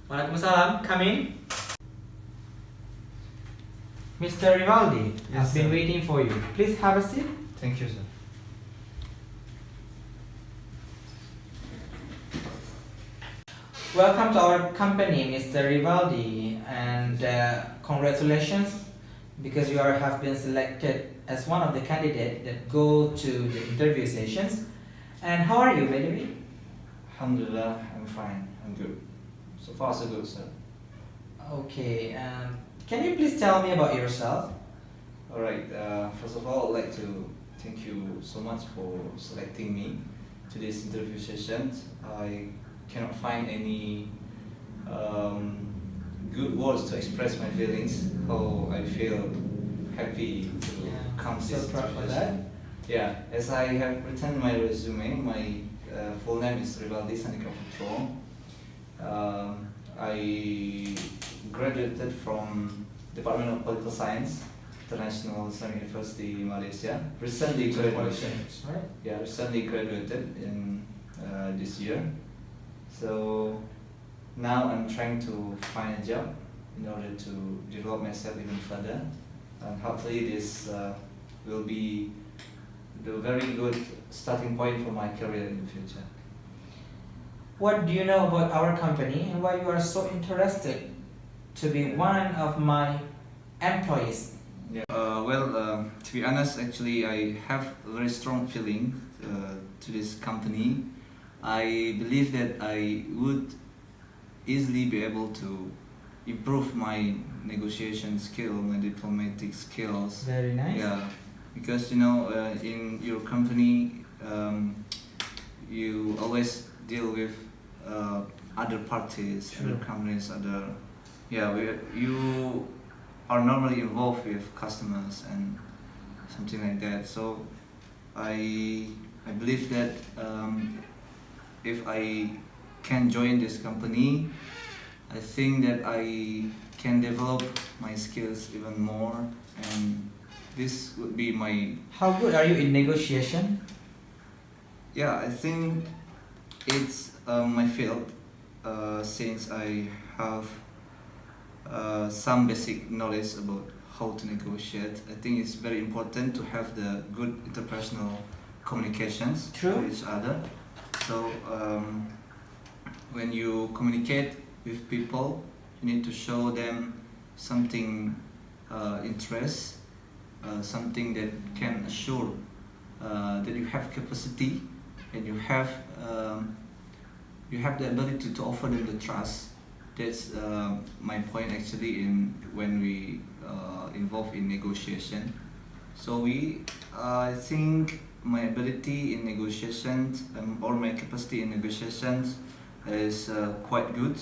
Waalaikumsalam, come in. Mr. Rivaldi, Yes, I've been sir. waiting for you. Please have a seat. Thank you, sir. Welcome to our company, Mr. Rivaldi, and congratulations because you have been selected as one of the candidates that go to the interview sessions. And how are you, by the way? Alhamdulillah, I'm fine. I'm good. So far, so good, sir. Okay, can you please tell me about yourself? Alright, first of all, I'd like to thank you so much for selecting me to this interview session. I cannot find any good words to express my feelings, how I feel happy to come to so this proud interview for session. that. Yeah, as I have written in my resume, my full name is Rivaldi Sandika Putro. I graduated from Department of Political Science, International Islamic University, Malaysia. Recently graduated. Right? Yeah, recently graduated in this year. So now I'm trying to find a job in order to develop myself even further, and hopefully this will be the very good starting point for my career in the future. What do you know about our company and why you are so interested to be one of my employees? Yeah. To be honest, actually, I have a very strong feeling to this company. I believe that I would easily be able to improve my negotiation skill, my diplomatic skills. Very nice. Yeah, because in your company, you always deal with other parties, Sure. other companies, you are normally involved with customers and something like that. So I believe that if I can join this company, I think that I can develop my skills even more, and this would be my How good are you in negotiation? yeah. I think it's my field since I have some basic knowledge about how to negotiate. I think it's very important to have the good interpersonal communications True. with each other. So when you communicate with people, you need to show them something interest, something that can assure that you have capacity and you have the ability to offer them the trust. That's my point actually in when we involve in negotiation. So I think my ability in negotiations or my capacity in negotiations is quite good.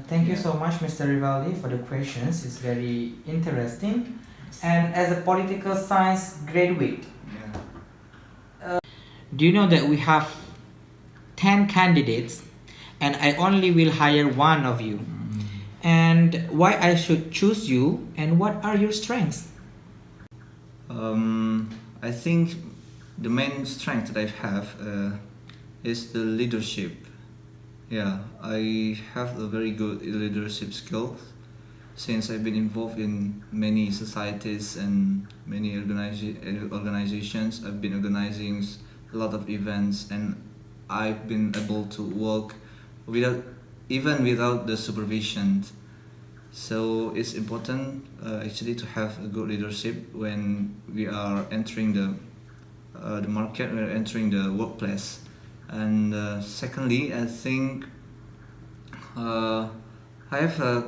Thank you Yeah. so much, Mr. Rivaldi, for the questions. It's very interesting. And as a political science graduate, Yeah. do you know that we have 10 candidates and I only will hire one of you? And why I should choose you and what are your strengths? I think the main strength that I have is the leadership. Yeah, I have a very good leadership skills since I've been involved in many societies and many organizations. I've been organizing a lot of events, and I've been able to work without the supervision. So it's important actually to have a good leadership when we are entering the market, we are entering the workplace. And secondly, I think I have a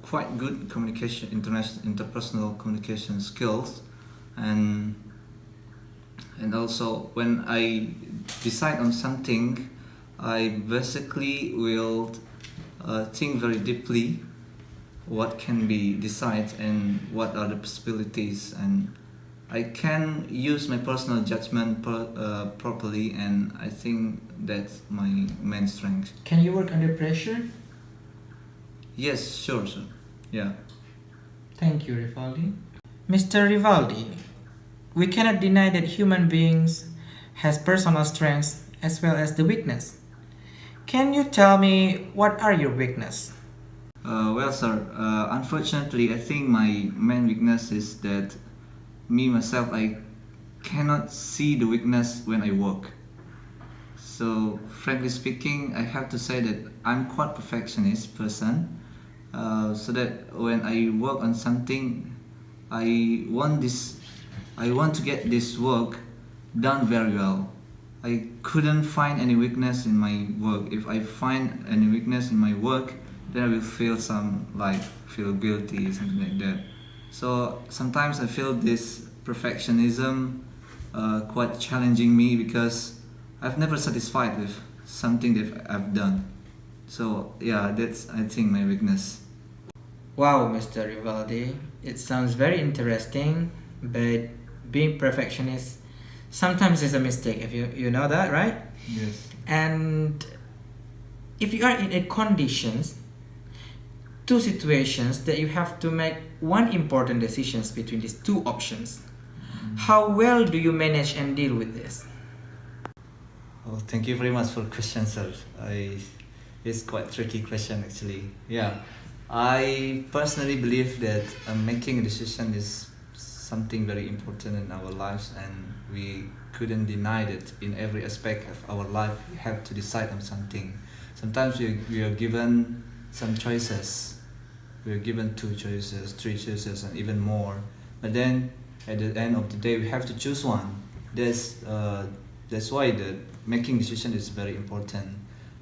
quite good interpersonal communication skills, and also when I decide on something, I basically will think very deeply what can be decided and what are the possibilities, and I can use my personal judgment properly, and I think that's my main strength. Can you work under pressure? Yes, sure. Yeah. Thank you, Rivaldi. Mr. Rivaldi, we cannot deny that human beings has personal strengths as well as the weakness. Can you tell me what are your weaknesses? Well, sir, unfortunately, I think my main weakness is that me myself, I cannot see the weakness when I work. So, frankly speaking, I have to say that I'm quite perfectionist person. So that when I work on something, I want this, I want to get this work done very well. I couldn't find any weakness in my work. If I find any weakness in my work, then I will feel feel guilty, something like that. So sometimes I feel this perfectionism quite challenging me because I've never satisfied with something that I've done. So yeah, that's I think my weakness. Wow, Mr. Rivaldi, it sounds very interesting, but being perfectionist sometimes is a mistake. If you know that, right? Yes. And if you are in a conditions, two situations that you have to make one important decisions between these two options, how well do you manage and deal with this? Oh, thank you very much for the question, sir. It's quite tricky question actually. Yeah, I personally believe that making a decision is something very important in our lives, and we couldn't deny that in every aspect of our life we have to decide on something. Sometimes we are given some choices. We are given two choices, three choices, and even more. But then at the end of the day, we have to choose one. That's why the making decision is very important.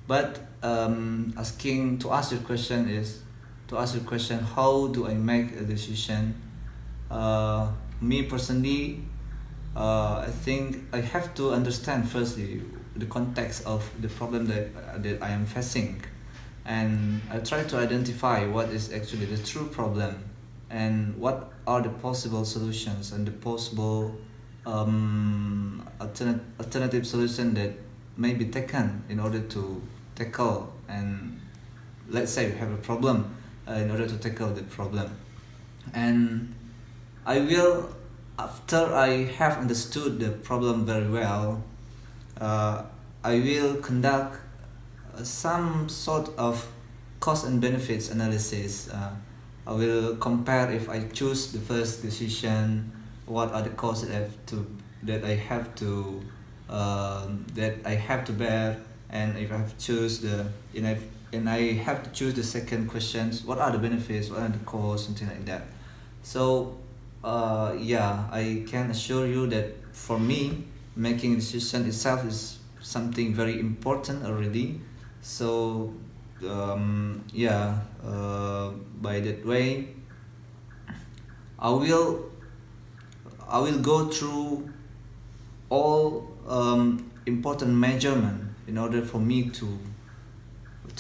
But asking to ask your question is to ask your question, how do I make a decision? Me personally, I think I have to understand firstly the context of the problem that I am facing, and I try to identify what is actually the true problem and what are the possible solutions and the possible alternative solution that may be taken in order to tackle, and let's say we have a problem, in order to tackle the problem. And I will, after I have understood the problem very well, I will conduct some sort of cost and benefits analysis. I will compare if I choose the first decision, what are the costs that I have to bear, and if I have to choose and I have to choose the second questions, what are the benefits, what are the costs, something like that. So yeah, I can assure you that for me, making a decision itself is something very important already. So yeah, by that way, I will I will go through all important measurement in order for me to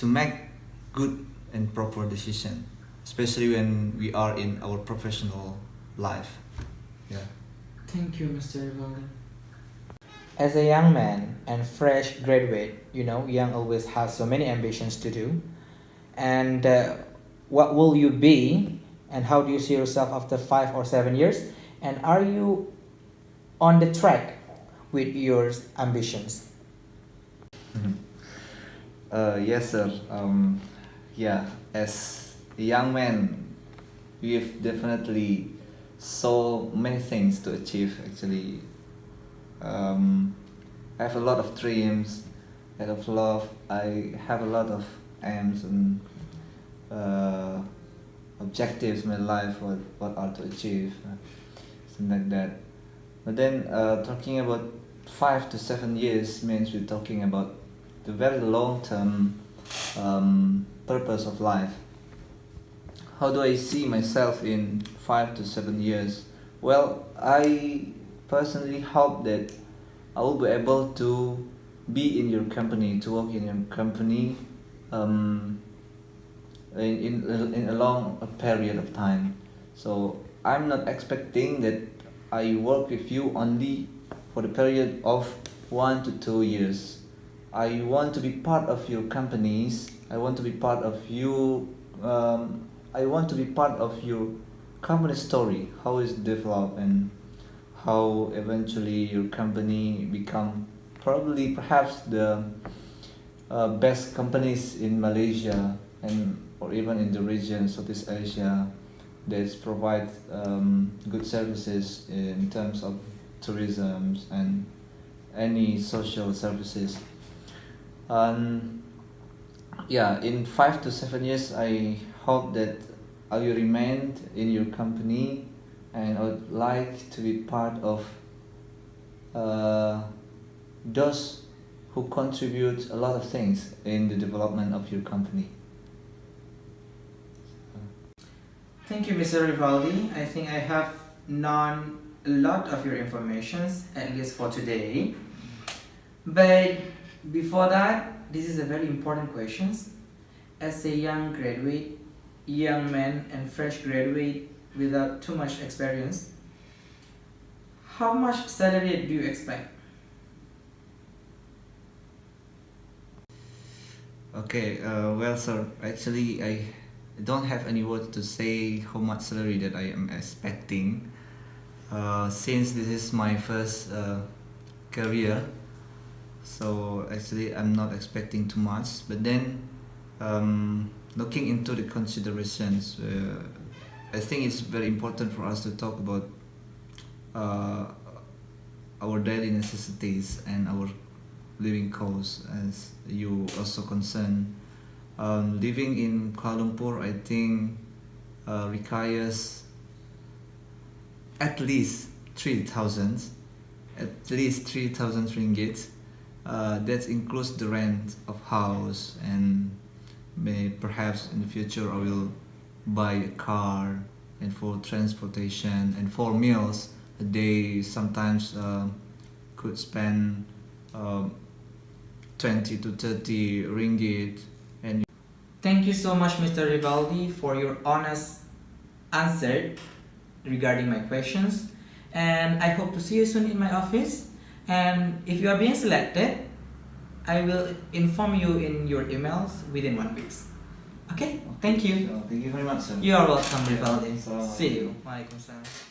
make good and proper decision, especially when we are in our professional life. Yeah. Thank you, Mr. Rivaldi. As a young man and fresh graduate, young always has so many ambitions to do. And what will you be, and how do you see yourself after 5 or 7 years? And are you on the track with your ambitions? Mhm. Yes, sir. Yeah, as a young man, we've definitely so many things to achieve. Actually, I have a lot of dreams, I have love. I have a lot of aims and uh, objectives in my life. What are to achieve, something like that. But then, talking about 5 to 7 years means we're talking about the very long term purpose of life. How do I see myself in 5 to 7 years? Well, I personally hope that I will be able to be in your company, to work in your company um, in a long period of time. So I'm not expecting that I work with you only for the period of 1 to 2 years. I want to be part of your companies. I want to be part of you. I want to be part of your company story, how it's developed and how eventually your company become probably perhaps best companies in Malaysia and or even in the region Southeast Asia that provide good services in terms of tourism and any social services. And yeah, in 5 to 7 years, I hope that I will remain in your company, and I would like to be part of those who contribute a lot of things in the development of your company. Thank you, Mr. Rivaldi. I think I have known a lot of your informations, at least for today. But before that, this is a very important question. As a young graduate, young man and fresh graduate without too much experience, how much salary do you expect? Okay, well, sir, actually, I don't have any words to say how much salary that I am expecting. Since this is my first career, so actually I'm not expecting too much. But then, looking into the considerations, I think it's very important for us to talk about our daily necessities and our living costs, as you also concerned. Living in Kuala Lumpur, I think, requires at least 3,000, ringgit. That includes the rent of house, and perhaps in the future I will buy a car, and for transportation and for meals they sometimes could spend 20 to 30 ringgit. And Thank you so much, Mr. Rivaldi, for your honest answer regarding my questions. And I hope to see you soon in my office. And if you are being selected, I will inform you in your emails within 1 week. Okay? Thank you. thank you very much, sir. You are welcome, Rivaldi. Assalamualaikum. See you. Waalaikumsalam.